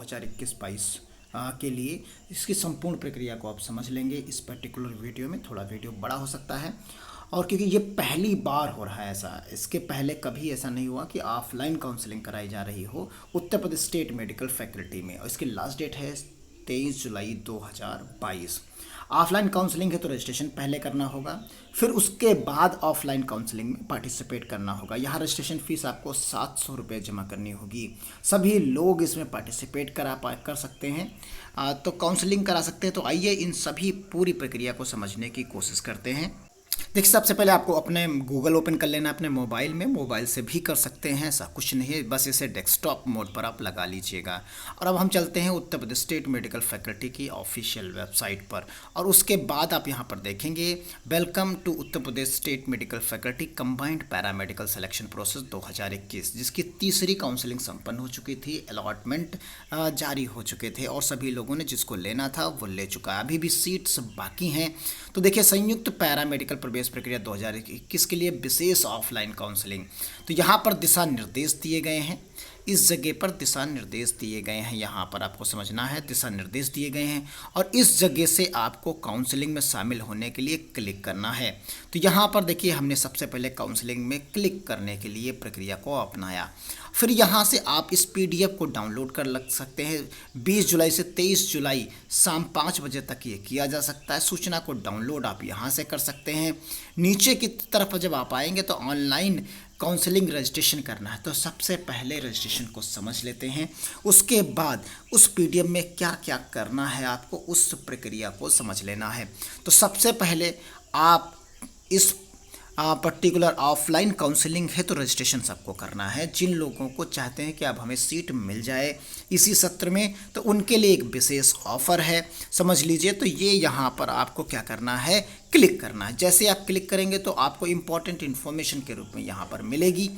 2021-22 के लिए इसकी संपूर्ण प्रक्रिया को आप समझ लेंगे। इस पर्टिकुलर वीडियो में थोड़ा वीडियो बड़ा हो सकता है, और क्योंकि ये पहली बार हो रहा है ऐसा, इसके पहले कभी ऐसा नहीं हुआ कि ऑफलाइन काउंसलिंग कराई जा रही हो उत्तर प्रदेश स्टेट मेडिकल फैकल्टी में। और इसकी लास्ट डेट है 23 जुलाई 2022। ऑफलाइन काउंसलिंग है तो रजिस्ट्रेशन पहले करना होगा, फिर उसके बाद ऑफलाइन काउंसलिंग में पार्टिसिपेट करना होगा। यहाँ रजिस्ट्रेशन फ़ीस आपको 700 रुपये जमा करनी होगी। सभी लोग इसमें पार्टिसिपेट कर सकते हैं, तो काउंसलिंग करा सकते हैं। तो आइए इन सभी पूरी प्रक्रिया को समझने की कोशिश करते हैं। देखिए, सबसे पहले आपको अपने गूगल ओपन कर लेना अपने मोबाइल में। मोबाइल से भी कर सकते हैं, ऐसा कुछ नहीं है, बस इसे डेस्कटॉप मोड पर आप लगा लीजिएगा। और अब हम चलते हैं Uttar Pradesh state medical faculty की ऑफिशियल वेबसाइट पर, और उसके बाद आप यहाँ पर देखेंगे welcome to Uttar Pradesh state medical faculty combined paramedical selection process 2021, जिसकी तीसरी काउंसलिंग संपन्न हो चुकी थी। अलॉटमेंट जारी हो चुके थे और सभी लोगों ने जिसको लेना था वो ले चुका है। अभी भी सीट्स बाकी हैं। तो देखिए, संयुक्त पैरामेडिकल प्रवेश प्रक्रिया 2021 के लिए विशेष ऑफलाइन काउंसलिंग, तो यहाँ पर दिशा निर्देश दिए गए हैं। इस जगह पर दिशा निर्देश दिए गए हैं, यहाँ पर आपको समझना है, दिशा निर्देश दिए गए हैं। और इस जगह से आपको काउंसलिंग में शामिल होने के लिए क्लिक करना है। तो यहाँ पर देखिए, हमने सबसे पहले काउंसलिंग में क्लिक करने के लिए प्रक्रिया को अपनाया। फिर यहाँ से आप इस PDF को डाउनलोड कर लग सकते हैं। 20 जुलाई से 23 जुलाई शाम 5 बजे तक ये किया जा सकता है। सूचना को डाउनलोड आप यहाँ से कर सकते हैं। नीचे की तरफ जब आप आएंगे तो ऑनलाइन काउंसलिंग रजिस्ट्रेशन करना है, तो सबसे पहले रजिस्ट्रेशन को समझ लेते हैं। उसके बाद उस PDF में क्या क्या करना है आपको, उस प्रक्रिया को समझ लेना है। तो सबसे पहले आप इस पर्टिकुलर ऑफलाइन काउंसलिंग है तो रजिस्ट्रेशन सबको करना है। जिन लोगों को चाहते हैं कि अब हमें सीट मिल जाए इसी सत्र में, तो उनके लिए एक विशेष ऑफर है, समझ लीजिए। तो ये यहाँ पर आपको क्या करना है, क्लिक करना है। जैसे आप क्लिक करेंगे तो आपको इम्पॉर्टेंट इन्फॉर्मेशन के रूप में यहाँ पर मिलेगी।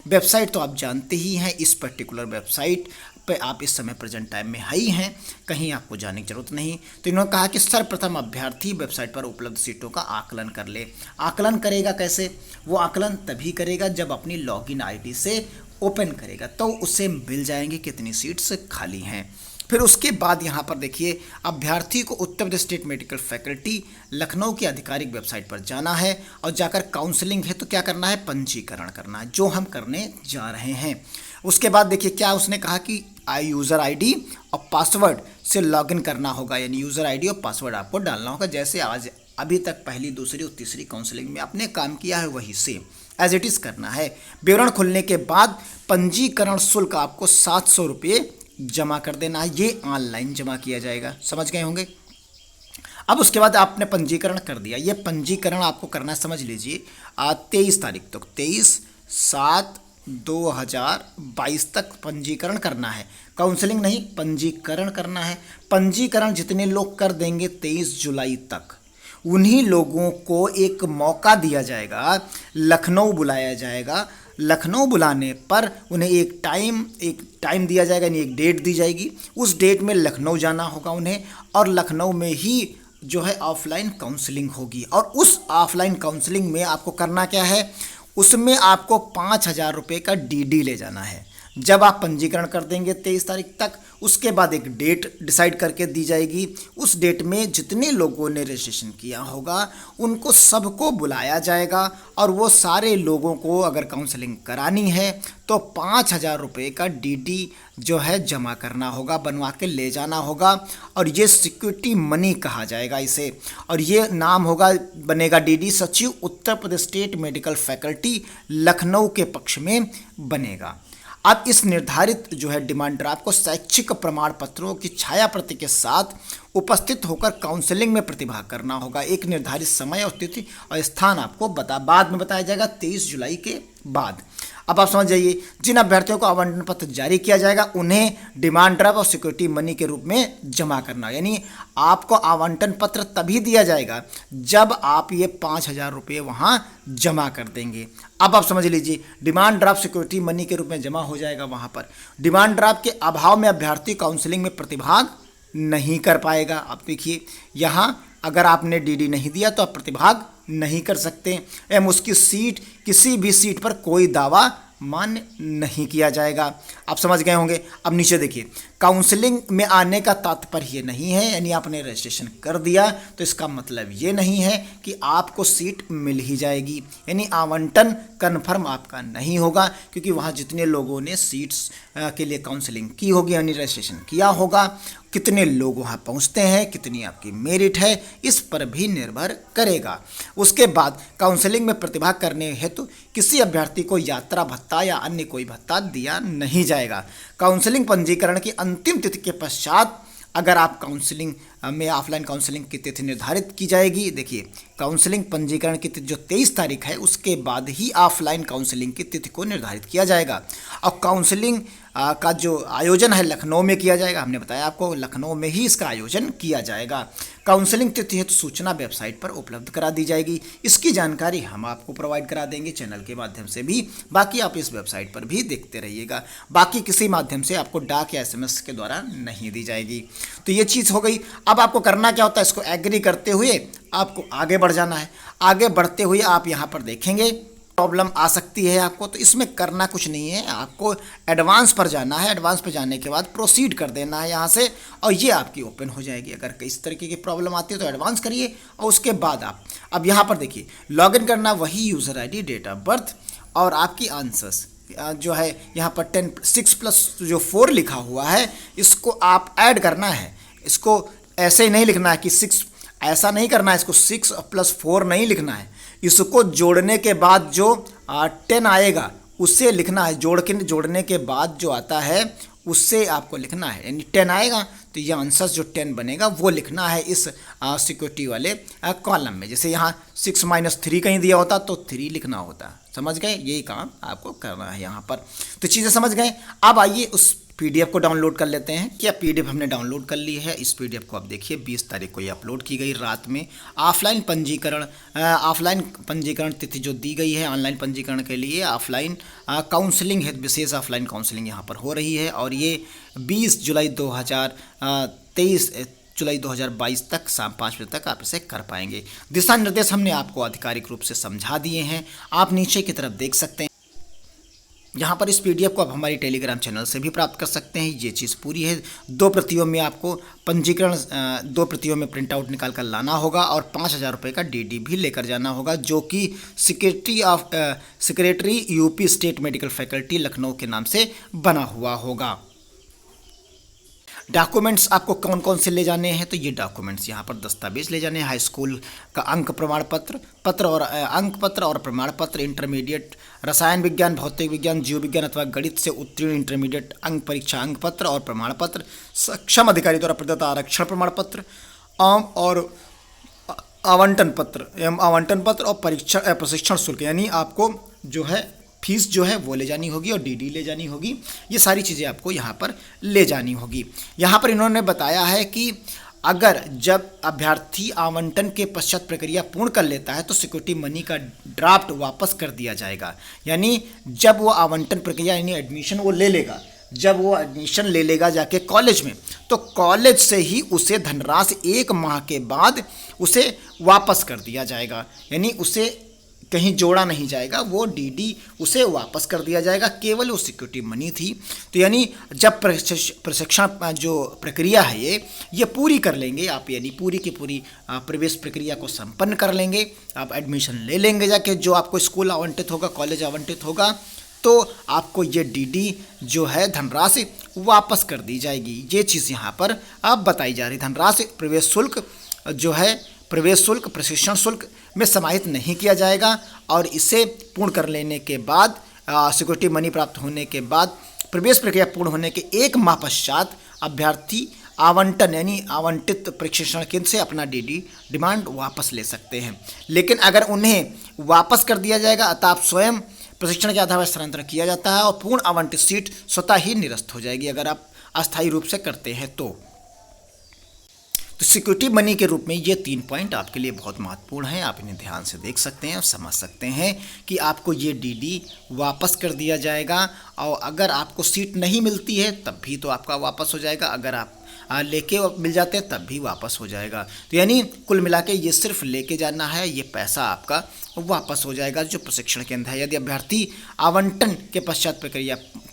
वेबसाइट तो आप जानते ही हैं, इस पर्टिकुलर वेबसाइट पे आप इस समय प्रेजेंट टाइम में ही हैं, कहीं आपको जाने की जरूरत नहीं। तो इन्होंने कहा कि सर्वप्रथम अभ्यर्थी वेबसाइट पर उपलब्ध सीटों का आकलन कर ले। आकलन करेगा कैसे? वो आकलन तभी करेगा जब अपनी लॉगिन आईडी से ओपन करेगा, तो उससे मिल जाएंगे कितनी सीट्स खाली हैं। फिर उसके बाद यहाँ पर देखिए, अभ्यर्थी को उत्तर Pradesh state medical faculty Lucknow की आधिकारिक वेबसाइट पर जाना है और जाकर काउंसलिंग है तो क्या करना है, पंजीकरण करना है, जो हम करने जा रहे हैं। उसके बाद देखिए क्या उसने कहा कि यूज़र आईडी और पासवर्ड से लॉगिन करना होगा, यानी यूज़र आईडी और पासवर्ड आपको डालना होगा, जैसे आज अभी तक पहली, दूसरी और तीसरी काउंसलिंग में आपने काम किया है वही सेम एज इट इज़ करना है। विवरण खुलने के बाद पंजीकरण शुल्क आपको 700 रुपये जमा कर देना है। ये ऑनलाइन जमा किया जाएगा, समझ गए होंगे। अब उसके बाद आपने पंजीकरण कर दिया। ये पंजीकरण आपको करना है, समझ लीजिए 23 तारीख तक, 23/7/2022 तक पंजीकरण करना है। काउंसलिंग नहीं, पंजीकरण करना है। पंजीकरण जितने लोग कर देंगे 23 जुलाई तक, उन्हीं लोगों को एक मौका दिया जाएगा, लखनऊ बुलाया जाएगा। लखनऊ बुलाने पर उन्हें एक टाइम दिया जाएगा, यानी एक डेट दी जाएगी। उस डेट में लखनऊ जाना होगा उन्हें, और लखनऊ में ही जो है ऑफलाइन काउंसलिंग होगी। और उस ऑफलाइन काउंसलिंग में आपको करना क्या है, उसमें आपको 5,000 रुपये का DD ले जाना है। जब आप पंजीकरण कर देंगे 23 तारीख तक, उसके बाद एक डेट डिसाइड करके दी जाएगी। उस डेट में जितने लोगों ने रजिस्ट्रेशन किया होगा उनको सबको बुलाया जाएगा, और वो सारे लोगों को अगर काउंसलिंग करानी है तो 5,000 रुपये का DD जो है जमा करना होगा, बनवा के ले जाना होगा। और ये सिक्योरिटी मनी कहा जाएगा इसे, और ये नाम होगा, बनेगा DD सचिव उत्तर Pradesh state medical faculty Lucknow के पक्ष में बनेगा। अब इस निर्धारित जो है डिमांड ड्राफ्ट को शैक्षिक प्रमाण पत्रों की छाया प्रति के साथ उपस्थित होकर काउंसलिंग में प्रतिभाग करना होगा। एक निर्धारित समय और तिथि और स्थान आपको बाद में बताया जाएगा 23 जुलाई के बाद। अब आप समझ जाइए, जिन अभ्यर्थियों को आवंटन पत्र जारी किया जाएगा उन्हें डिमांड ड्राफ्ट और सिक्योरिटी मनी के रूप में जमा करना, यानी आपको आवंटन पत्र तभी दिया जाएगा जब आप ये 5,000 रुपये वहाँ जमा कर देंगे। अब आप समझ लीजिए, डिमांड ड्राफ्ट सिक्योरिटी मनी के रूप में जमा हो जाएगा वहाँ पर। डिमांड ड्राफ्ट के अभाव में अभ्यर्थी काउंसलिंग में प्रतिभाग नहीं कर पाएगा। आप देखिए यहाँ, अगर आपने DD नहीं दिया तो आप प्रतिभाग नहीं कर सकते, एवं उसकी सीट, किसी भी सीट पर कोई दावा मान्य नहीं किया जाएगा। आप समझ गए होंगे। अब नीचे देखिए, काउंसलिंग में आने का तात्पर्य ये नहीं है, यानी आपने रजिस्ट्रेशन कर दिया तो इसका मतलब ये नहीं है कि आपको सीट मिल ही जाएगी, यानी आवंटन कन्फर्म आपका नहीं होगा, क्योंकि वहाँ जितने लोगों ने सीट्स के लिए काउंसलिंग की होगी यानी रजिस्ट्रेशन किया होगा, कितने लोग वहाँ पहुँचते हैं, कितनी आपकी मेरिट है, इस पर भी निर्भर करेगा। उसके बाद काउंसलिंग में प्रतिभा करने हेतु किसी अभ्यर्थी को यात्रा भत्ता या अन्य कोई भत्ता दिया नहीं जाएगा। काउंसलिंग पंजीकरण की अंतिम तिथि के पश्चात अगर आप काउंसलिंग में ऑफलाइन काउंसलिंग की तिथि निर्धारित की जाएगी, देखिए काउंसलिंग पंजीकरण की तिथि जो 23 तारीख है उसके बाद ही ऑफलाइन काउंसलिंग की तिथि को निर्धारित किया जाएगा। और काउंसलिंग का जो आयोजन है लखनऊ में किया जाएगा, हमने बताया आपको लखनऊ में ही इसका आयोजन किया जाएगा। काउंसलिंग तिथि हेतु सूचना वेबसाइट पर उपलब्ध करा दी जाएगी, इसकी जानकारी हम आपको प्रोवाइड करा देंगे चैनल के माध्यम से भी, बाकी आप इस वेबसाइट पर भी देखते रहिएगा। बाकी किसी माध्यम से आपको डाक या SMS के द्वारा नहीं दी जाएगी। तो ये चीज़ हो गई। अब आपको करना क्या होता है, इसको एग्री करते हुए आपको आगे बढ़ जाना है। आगे बढ़ते हुए आप यहाँ पर देखेंगे प्रॉब्लम आ सकती है आपको, तो इसमें करना कुछ नहीं है, आपको एडवांस पर जाना है। एडवांस पर जाने के बाद प्रोसीड कर देना है यहाँ से, और ये आपकी ओपन हो जाएगी। अगर किस तरीके की प्रॉब्लम आती है तो एडवांस करिए, और उसके बाद आप अब यहाँ पर देखिए लॉगिन करना, वही user ID, date of birth और आपकी आंसर्स जो है यहाँ पर 6+4 लिखा हुआ है, इसको आप ऐड करना है। इसको ऐसे ही नहीं लिखना है कि 6, ऐसा नहीं करना है, इसको 6+4 नहीं लिखना है, इसको जोड़ने के बाद जो 10 आएगा उससे लिखना है। जोड़ने के बाद जो आता है उससे आपको लिखना है, यानी 10 आएगा तो ये आंसर जो 10 बनेगा वो लिखना है इस सिक्योरिटी वाले कॉलम में। जैसे यहाँ 6-3 कहीं दिया होता तो 3 लिखना होता। समझ गए, यही काम आपको करना है यहाँ पर। तो चीज़ें समझ गए। अब आइए उस PDF को डाउनलोड कर लेते हैं। क्या PDF हमने डाउनलोड कर ली है। इस PDF को आप देखिए 20 तारीख को ये अपलोड की गई रात में। ऑफलाइन पंजीकरण तिथि जो दी गई है ऑनलाइन पंजीकरण के लिए, ऑफलाइन काउंसलिंग है, विशेष ऑफलाइन काउंसलिंग यहाँ पर हो रही है, और ये 20 जुलाई 2022 तक शाम 5 बजे तक आप इसे कर पाएंगे। दिशा निर्देश हमने आपको आधिकारिक रूप से समझा दिए हैं, आप नीचे की तरफ देख सकते हैं। यहाँ पर इस PDF को आप हमारी टेलीग्राम चैनल से भी प्राप्त कर सकते हैं। ये चीज़ पूरी है। 2 प्रतियों में आपको पंजीकरण 2 प्रतियों में प्रिंट आउट निकाल कर लाना होगा, और 5,000 रुपये का DD भी लेकर जाना होगा, जो कि secretary UP state medical faculty Lucknow के नाम से बना हुआ होगा। डॉक्यूमेंट्स आपको कौन कौन से ले जाने हैं, तो ये डॉक्यूमेंट्स यहाँ पर दस्तावेज ले जाने हैं। हाई स्कूल का अंक प्रमाण पत्र और अंक पत्र और प्रमाण पत्र, इंटरमीडिएट रसायन विज्ञान, भौतिक विज्ञान, जीव विज्ञान अथवा गणित से उत्तीर्ण इंटरमीडिएट अंक परीक्षा अंक पत्र और प्रमाण पत्र, सक्षम अधिकारी द्वारा प्रदत्त आरक्षण प्रमाण पत्र और आवंटन पत्र और प्रशिक्षण शुल्क, यानी आपको जो है फीस जो है वो ले जानी होगी और DD ले जानी होगी। ये सारी चीज़ें आपको यहाँ पर ले जानी होगी। यहाँ पर इन्होंने बताया है कि अगर जब अभ्यर्थी आवंटन के पश्चात प्रक्रिया पूर्ण कर लेता है तो सिक्योरिटी मनी का ड्राफ्ट वापस कर दिया जाएगा। यानी जब वो आवंटन प्रक्रिया यानी एडमिशन वो ले लेगा, जब वो एडमिशन ले लेगा जाके कॉलेज में, तो कॉलेज से ही उसे धनराशि 1 माह के बाद उसे वापस कर दिया जाएगा। यानी उसे कहीं जोड़ा नहीं जाएगा, वो DD उसे वापस कर दिया जाएगा, केवल वो सिक्योरिटी मनी थी। तो यानी जब प्रशिक्षण जो प्रक्रिया है ये पूरी कर लेंगे आप, यानी पूरी की पूरी प्रवेश प्रक्रिया को संपन्न कर लेंगे, आप एडमिशन ले लेंगे जाके, जो आपको स्कूल आवंटित होगा, कॉलेज आवंटित होगा, तो आपको ये DD जो है धनराशि वापस कर दी जाएगी। ये चीज़ यहाँ पर अब बताई जा रही। धनराशि प्रवेश शुल्क जो है, प्रवेश शुल्क प्रशिक्षण शुल्क में समाहित नहीं किया जाएगा, और इसे पूर्ण कर लेने के बाद सिक्योरिटी मनी प्राप्त होने के बाद प्रवेश प्रक्रिया पूर्ण होने के 1 माह पश्चात अभ्यर्थी आवंटन यानी आवंटित प्रशिक्षण केंद्र से अपना DD डिमांड वापस ले सकते हैं। लेकिन अगर उन्हें वापस कर दिया जाएगा अतः आप स्वयं प्रशिक्षण के आधार पर स्थानांतरण किया जाता है और पूर्ण आवंटित सीट स्वतः ही निरस्त हो जाएगी अगर आप अस्थायी रूप से करते हैं तो सिक्योरिटी मनी के रूप में ये 3 पॉइंट आपके लिए बहुत महत्वपूर्ण हैं। आप इन्हें ध्यान से देख सकते हैं और समझ सकते हैं कि आपको ये DD वापस कर दिया जाएगा, और अगर आपको सीट नहीं मिलती है तब भी तो आपका वापस हो जाएगा। अगर आप लेके मिल जाते हैं तब भी वापस हो जाएगा। तो यानी कुल मिला के ये सिर्फ लेके जाना है, ये पैसा आपका वापस हो जाएगा जो प्रशिक्षण केंद्र है। यदि अभ्यर्थी आवंटन के पश्चात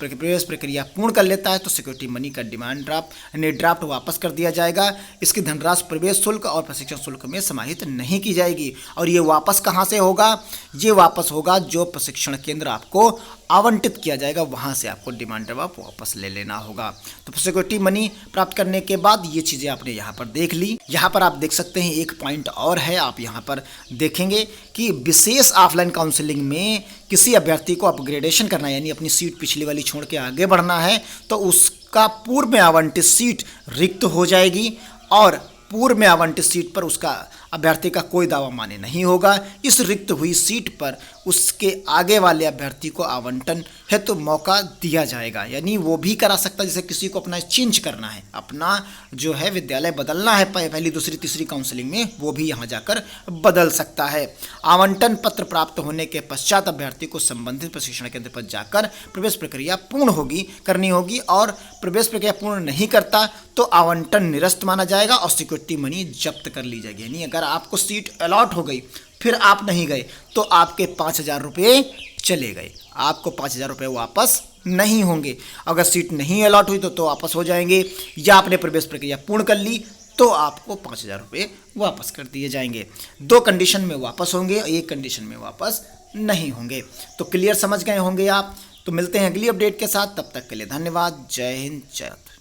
प्रवेश प्रक्रिया पूर्ण कर लेता है तो सिक्योरिटी मनी का डिमांड ड्राफ्ट यानी ड्राफ्ट वापस कर दिया जाएगा। इसकी धनराशि प्रवेश शुल्क और प्रशिक्षण शुल्क में समाहित नहीं की जाएगी। और ये वापस कहाँ से होगा? ये वापस होगा जो प्रशिक्षण केंद्र आपको आवंटित किया जाएगा, वहाँ से आपको डिमांड ड्राफ्ट वापस ले लेना होगा। तो सिक्योरिटी मनी प्राप्त करने के बाद ये चीज़ें आपने यहाँ पर देख ली। यहाँ पर आप देख सकते हैं एक पॉइंट और है, आप यहाँ पर देखेंगे कि विशेष ऑफलाइन काउंसलिंग में किसी अभ्यर्थी को अपग्रेडेशन करना है, यानी अपनी सीट पिछली वाली छोड़ के आगे बढ़ना है, तो उसका पूर्व में आवंटित सीट रिक्त हो जाएगी और पूर्व में आवंटित सीट पर उसका अभ्यर्थी का कोई दावा मान्य नहीं होगा। इस रिक्त हुई सीट पर उसके आगे वाले अभ्यर्थी को आवंटन है तो मौका दिया जाएगा, यानी वो भी करा सकता है। जैसे किसी को अपना चेंज करना है, अपना जो है विद्यालय बदलना है पहली दूसरी तीसरी काउंसलिंग में, वो भी यहाँ जाकर बदल सकता है। आवंटन पत्र प्राप्त होने के पश्चात अभ्यर्थी को संबंधित प्रशिक्षण केंद्र पर जाकर प्रवेश प्रक्रिया पूर्ण करनी होगी और प्रवेश प्रक्रिया पूर्ण नहीं करता तो आवंटन निरस्त माना जाएगा और सिक्योरिटी मनी जब्त कर ली जाएगी। यानी अगर आपको सीट अलॉट हो गई फिर आप नहीं गए तो आपके 5,000 रुपये चले गए, आपको 5,000 रुपये वापस नहीं होंगे। अगर सीट नहीं अलॉट हुई तो वापस हो जाएंगे, या आपने प्रवेश प्रक्रिया पूर्ण कर ली तो आपको 5,000 रुपये वापस कर दिए जाएंगे। 2 कंडीशन में वापस होंगे, 1 कंडीशन में वापस नहीं होंगे। तो क्लियर समझ गए होंगे आप। तो मिलते हैं अगली अपडेट के साथ, तब तक के लिए धन्यवाद। जय हिंद, जय भारत।